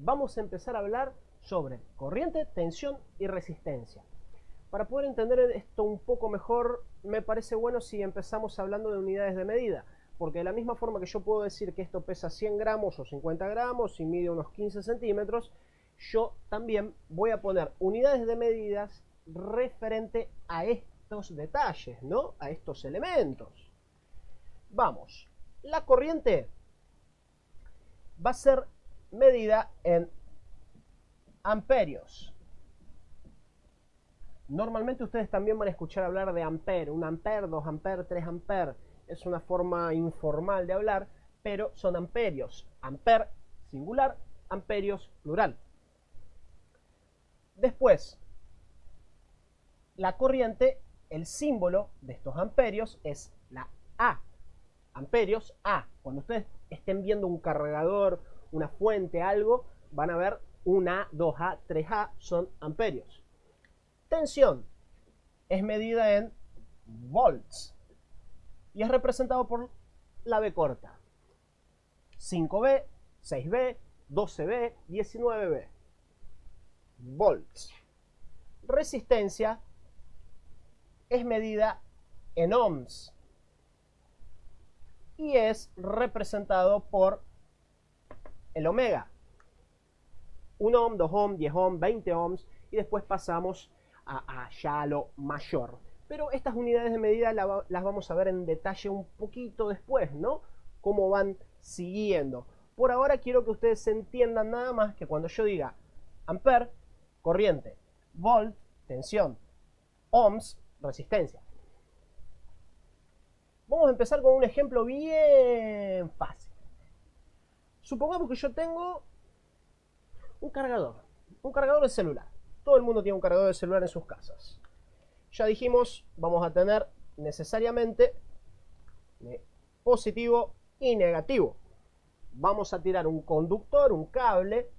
vamos a empezar a hablar sobre corriente, tensión y resistencia. Para poder entender esto un poco mejor, me parece bueno si empezamos hablando de unidades de medida, porque de la misma forma que yo puedo decir que esto pesa 100 gramos o 50 gramos y mide unos 15 centímetros, yo también voy a poner unidades de medidas referente a estos detalles, ¿no? A estos elementos. Vamos, la corriente va a ser medida en amperios. Normalmente ustedes también van a escuchar hablar de ampere, 1 ampere, 2 ampere, 3 ampere. Es una forma informal de hablar, pero son amperios. Ampere singular, amperios plural. Después, la corriente, el símbolo de estos amperios es la A. Amperios A. Cuando ustedes estén viendo un cargador, una fuente, algo, van a ver 1A, 2A, 3A, son amperios. Tensión es medida en volts y es representado por la B corta. 5V, 6V, 12V, 19V. Volts. Resistencia es medida en ohms y es representado por el omega. 1 ohm, 2 ohm, 10 ohm, 20 ohms y después pasamos ya a lo mayor. Pero estas unidades de medida las vamos a ver en detalle un poquito después, ¿no? Cómo van siguiendo. Por ahora quiero que ustedes entiendan nada más que cuando yo diga ampere, corriente, volt, tensión, ohms, resistencia. Vamos a empezar con un ejemplo bien fácil. Supongamos que yo tengo un cargador de celular. Todo el mundo tiene un cargador de celular en sus casas. Ya dijimos, vamos a tener necesariamente positivo y negativo. Vamos a tirar un conductor, un cable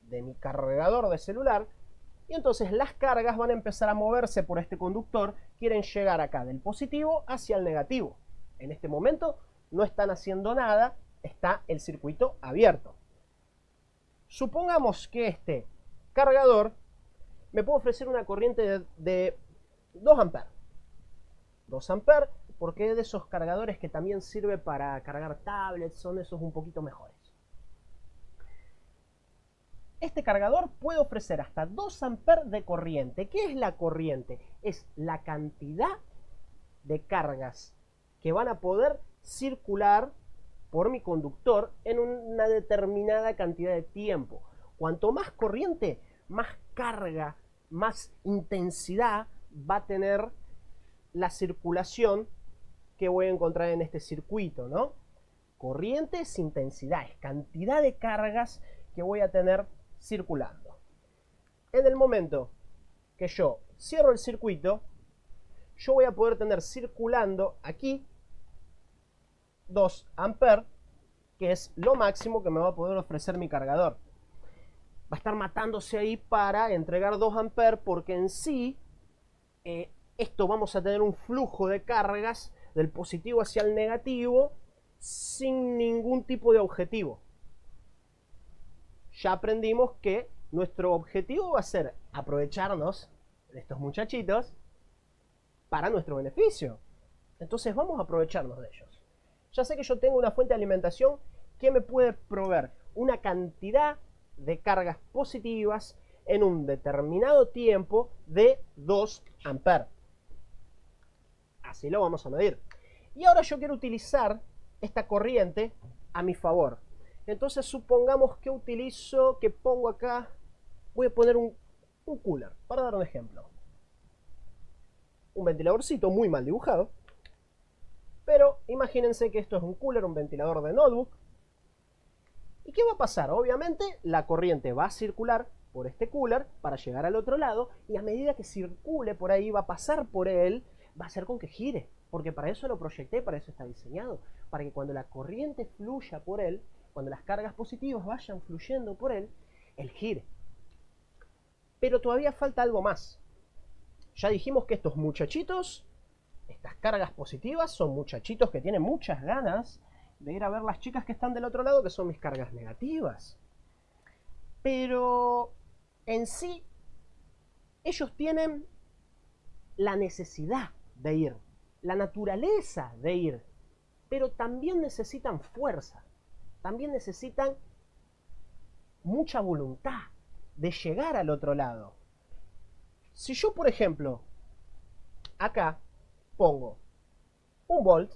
de mi cargador de celular y entonces las cargas van a empezar a moverse por este conductor, quieren llegar acá del positivo hacia el negativo. En este momento no están haciendo nada, está el circuito abierto. Supongamos que este cargador me puede ofrecer una corriente de 2 amperes. 2 amperes porque es de esos cargadores que también sirve para cargar tablets, son esos un poquito mejores. Este cargador puede ofrecer hasta 2 amperes de corriente. ¿Qué es la corriente? Es la cantidad de cargas que van a poder circular por mi conductor en una determinada cantidad de tiempo. Cuanto más corriente, más carga, más intensidad va a tener la circulación que voy a encontrar en este circuito, ¿no? Corriente es intensidad, es cantidad de cargas que voy a tener circulando. En el momento que yo cierro el circuito, yo voy a poder tener circulando aquí 2 amperes, que es lo máximo que me va a poder ofrecer mi cargador. Va a estar matándose ahí para entregar 2 amperes porque en sí esto vamos a tener un flujo de cargas del positivo hacia el negativo sin ningún tipo de objetivo. Ya aprendimos que nuestro objetivo va a ser aprovecharnos de estos muchachitos para nuestro beneficio. Entonces vamos a aprovecharnos de ellos. Ya sé que yo tengo una fuente de alimentación que me puede proveer una cantidad de cargas positivas en un determinado tiempo de 2 amperes. Así lo vamos a medir. Y ahora yo quiero utilizar esta corriente a mi favor. Entonces supongamos que pongo acá, voy a poner un cooler, para dar un ejemplo. Un ventiladorcito muy mal dibujado. Pero imagínense que esto es un cooler, un ventilador de notebook. ¿Y qué va a pasar? Obviamente la corriente va a circular por este cooler para llegar al otro lado y a medida que circule por ahí, va a pasar por él, va a hacer con que gire. Porque para eso lo proyecté, para eso está diseñado. Para que cuando la corriente fluya por él, cuando las cargas positivas vayan fluyendo por él, él gire. Pero todavía falta algo más. Ya dijimos que estos muchachitos, estas cargas positivas, son muchachitos que tienen muchas ganas de ir a ver las chicas que están del otro lado, que son mis cargas negativas. Pero en sí, ellos tienen la necesidad de ir, la naturaleza de ir, pero también necesitan fuerza, también necesitan mucha voluntad de llegar al otro lado. Si yo, por ejemplo, acá pongo un volt,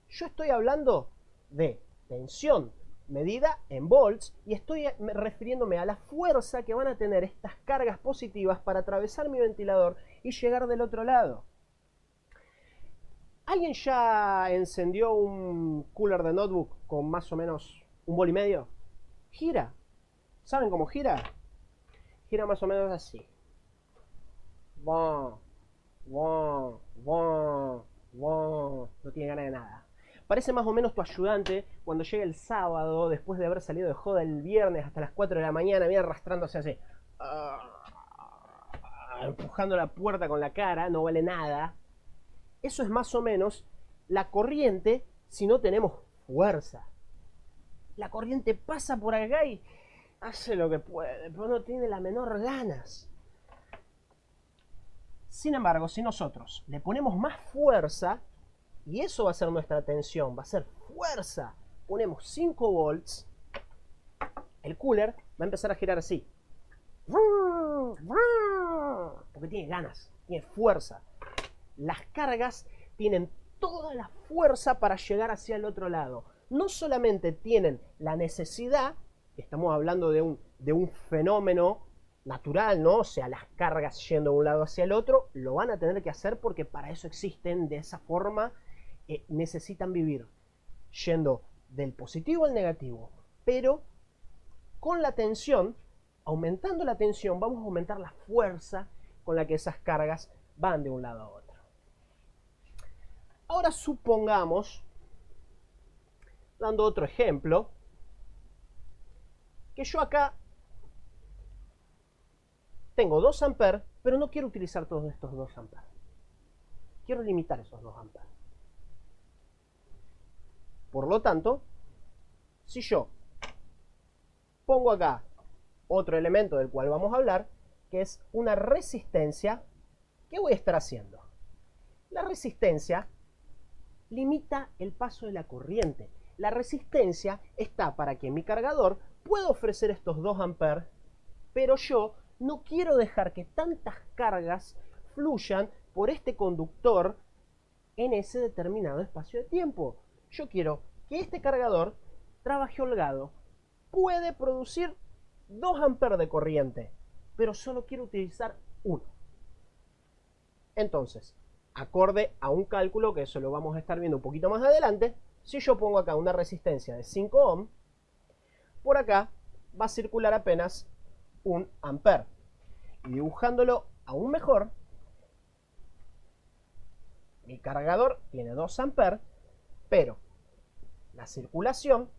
yo estoy hablando de tensión medida en volts y estoy refiriéndome a la fuerza que van a tener estas cargas positivas para atravesar mi ventilador y llegar del otro lado. ¿Alguien ya encendió un cooler de notebook con más o menos 1,5 volts? Gira. ¿Saben cómo gira? Gira más o menos así. No tiene ganas de nada. Parece más o menos tu ayudante cuando llega el sábado, después de haber salido de joda el viernes hasta las 4 de la mañana, viene arrastrándose así, empujando la puerta con la cara, no vale nada. Eso es más o menos la corriente si no tenemos fuerza. La corriente pasa por acá y hace lo que puede, pero no tiene la menor ganas. Sin embargo, si nosotros le ponemos más fuerza, y eso va a ser nuestra tensión, va a ser fuerza, ponemos 5 volts, el cooler va a empezar a girar así. Porque tiene ganas, tiene fuerza. Las cargas tienen toda la fuerza para llegar hacia el otro lado. No solamente tienen la necesidad, estamos hablando de un fenómeno natural, ¿no? O sea, las cargas yendo de un lado hacia el otro, lo van a tener que hacer porque para eso existen, de esa forma necesitan vivir, yendo del positivo al negativo. Pero con la tensión, aumentando la tensión, vamos a aumentar la fuerza con la que esas cargas van de un lado a otro. Ahora supongamos, dando otro ejemplo, que yo acá tengo 2 amperes, pero no quiero utilizar todos estos 2 amperes. Quiero limitar esos 2 amperes. Por lo tanto, si yo pongo acá otro elemento del cual vamos a hablar, que es una resistencia, ¿qué voy a estar haciendo? La resistencia limita el paso de la corriente. La resistencia está para que mi cargador pueda ofrecer estos 2 amperes, pero yo no quiero dejar que tantas cargas fluyan por este conductor en ese determinado espacio de tiempo. Yo quiero que este cargador trabaje holgado. Puede producir 2 amperes de corriente, pero solo quiero utilizar 1. Entonces, acorde a un cálculo, que eso lo vamos a estar viendo un poquito más adelante, si yo pongo acá una resistencia de 5 ohm, por acá va a circular apenas 1 ampere. Y dibujándolo aún mejor, mi cargador tiene 2 amperes, pero la circulación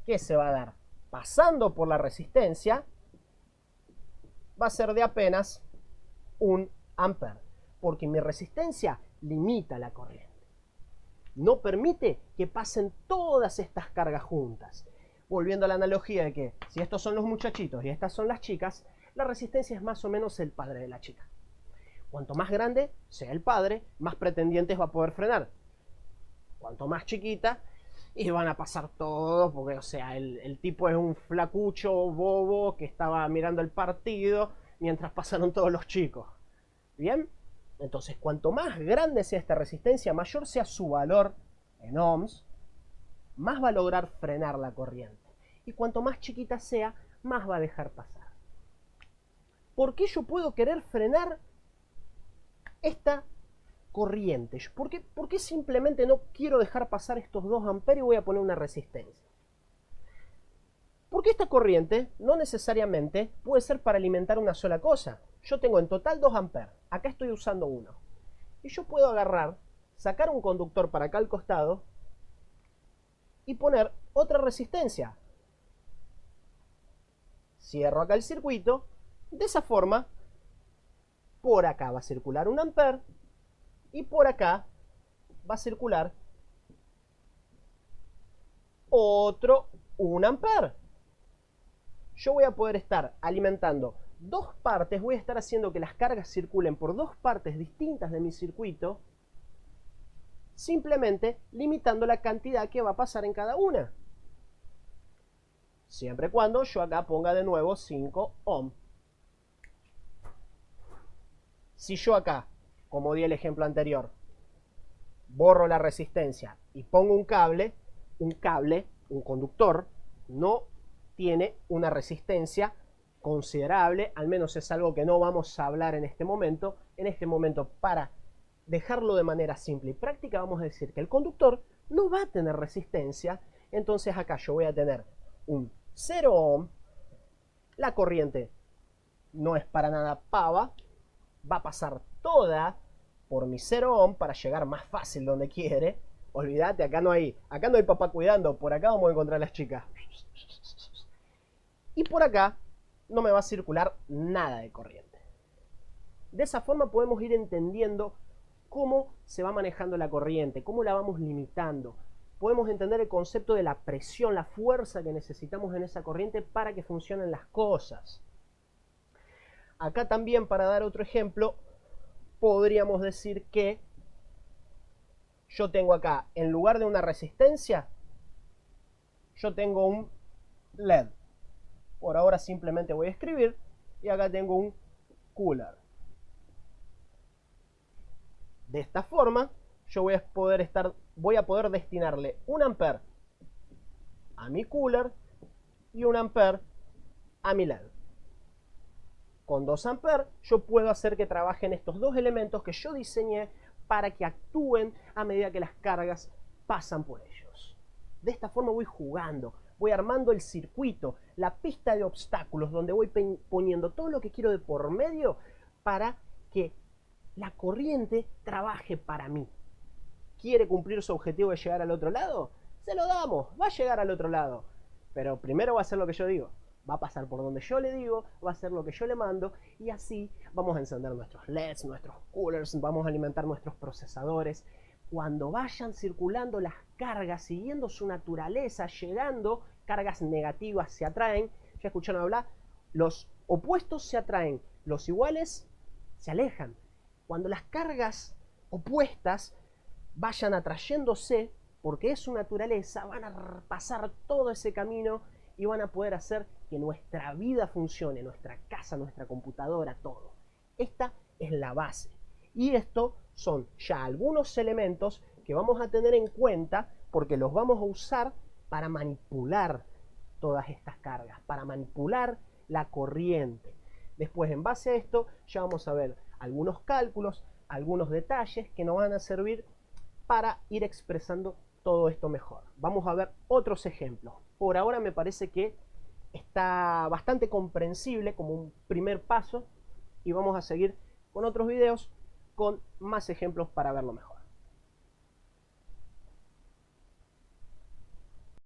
que se va a dar pasando por la resistencia va a ser de apenas 1 ampere, porque mi resistencia limita la corriente. No permite que pasen todas estas cargas juntas. Volviendo a la analogía de que si estos son los muchachitos y estas son las chicas, la resistencia es más o menos el padre de la chica. Cuanto más grande sea el padre, más pretendientes va a poder frenar. Cuanto más chiquita, y van a pasar todos, porque o sea, el tipo es un flacucho bobo que estaba mirando el partido mientras pasaron todos los chicos. ¿Bien? Entonces, cuanto más grande sea esta resistencia, mayor sea su valor en ohms, más va a lograr frenar la corriente. Y cuanto más chiquita sea, más va a dejar pasar. ¿Por qué yo puedo querer frenar esta corriente? ¿Por qué simplemente no quiero dejar pasar estos 2 amperes y voy a poner una resistencia? Porque esta corriente no necesariamente puede ser para alimentar una sola cosa. Yo tengo en total 2 amperes, acá estoy usando 1. Y yo puedo agarrar, sacar un conductor para acá al costado y poner otra resistencia. Cierro acá el circuito. De esa forma, por acá va a circular 1 ampere y por acá va a circular otro 1 ampere. yo voy a poder estar alimentando dos partes, voy a estar haciendo que las cargas circulen por dos partes distintas de mi circuito, simplemente limitando la cantidad que va a pasar en cada una. Siempre y cuando yo acá ponga de nuevo 5 ohm. Si yo acá, como di el ejemplo anterior, borro la resistencia y pongo un cable, un conductor, no tiene una resistencia considerable, al menos es algo que no vamos a hablar en este momento. En este momento, para dejarlo de manera simple y práctica, vamos a decir que el conductor no va a tener resistencia. Entonces acá yo voy a tener un 0 ohm, la corriente no es para nada pava, va a pasar toda por mi 0 ohm para llegar más fácil donde quiere. Olvídate, acá no hay papá cuidando, por acá vamos a encontrar a las chicas. Y por acá no me va a circular nada de corriente. De esa forma podemos ir entendiendo cómo se va manejando la corriente, cómo la vamos limitando. Podemos entender el concepto de la presión, la fuerza que necesitamos en esa corriente para que funcionen las cosas. Acá también, para dar otro ejemplo, podríamos decir que yo tengo acá, en lugar de una resistencia, yo tengo un LED. Por ahora simplemente voy a escribir y acá tengo un cooler. De esta forma, yo voy a poder destinarle 1 ampere a mi cooler y 1 ampere a mi LED. Con 2 amperes yo puedo hacer que trabajen estos dos elementos que yo diseñé para que actúen a medida que las cargas pasan por ellos. De esta forma voy jugando, voy armando el circuito, la pista de obstáculos, donde voy poniendo todo lo que quiero de por medio para que la corriente trabaje para mí. ¿Quiere cumplir su objetivo de llegar al otro lado? Se lo damos, va a llegar al otro lado. Pero primero va a hacer lo que yo digo. Va a pasar por donde yo le digo, va a hacer lo que yo le mando, y así vamos a encender nuestros LEDs, nuestros coolers, vamos a alimentar nuestros procesadores. Cuando vayan circulando las cargas, siguiendo su naturaleza, llegando, cargas negativas se atraen. Ya escucharon hablar, los opuestos se atraen, los iguales se alejan. Cuando las cargas opuestas vayan atrayéndose, porque es su naturaleza, van a pasar todo ese camino y van a poder hacer que nuestra vida funcione, nuestra casa, nuestra computadora, todo. Esta es la base. Y estos son ya algunos elementos que vamos a tener en cuenta porque los vamos a usar para manipular todas estas cargas, para manipular la corriente. Después, en base a esto, ya vamos a ver algunos cálculos, algunos detalles que nos van a servir para ir expresando todo esto mejor. Vamos a ver otros ejemplos. Por ahora me parece que está bastante comprensible como un primer paso y vamos a seguir con otros videos con más ejemplos para verlo mejor.